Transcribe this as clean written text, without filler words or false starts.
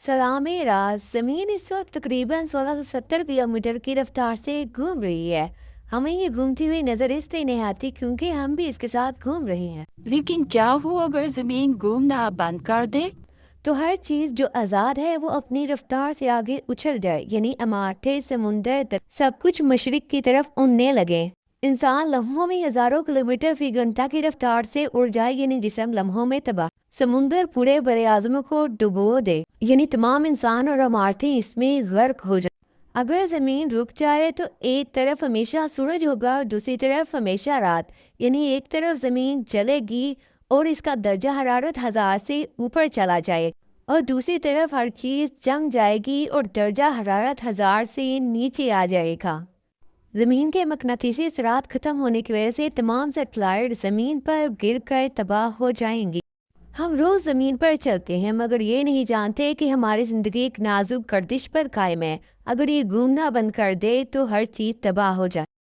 सलाम राज। ज़मीन इस वक्त तकरीबन 1670 किलोमीटर की रफ्तार से घूम रही है। हमें ये घूमती हुई नजर इसलिए नहीं आती क्योंकि हम भी इसके साथ घूम रहे हैं। लेकिन क्या हो अगर जमीन घूमना बंद कर दे? तो हर चीज जो आज़ाद है वो अपनी रफ्तार से आगे उछल जाए, यानी इमारतें, समुंदर तक सब कुछ मशरिक की तरफ उड़ने लगे। इंसान लम्हों में हजारों किलोमीटर फी घंटा की रफ्तार से उड़ जाए, यानी जिस्म लम्हों में तबाह। समुंदर पूरे बरे आज़म को डुबो दे, यानी तमाम इंसान और इमारतें इसमें गर्क हो जाए। अगर ज़मीन रुक जाए तो एक तरफ हमेशा सूरज होगा और दूसरी तरफ हमेशा रात, यानी एक तरफ ज़मीन जलेगी और इसका दर्जा हरारत 1000 से ऊपर चला जाए और दूसरी तरफ हर चीज़ जम जाएगी और दर्जा हरारत 1000 से नीचे आ जाएगा। ज़मीन के मकनातीसी असरात ख़त्म होने की वजह से तमाम सैटेलाइट ज़मीन पर गिर कर तबाह हो जाएंगी। हम रोज़ ज़मीन पर चलते हैं मगर ये नहीं जानते कि हमारी ज़िंदगी एक नाजुक गर्दिश पर कायम है। अगर ये घूमना बंद कर दे तो हर चीज़ तबाह हो जाए।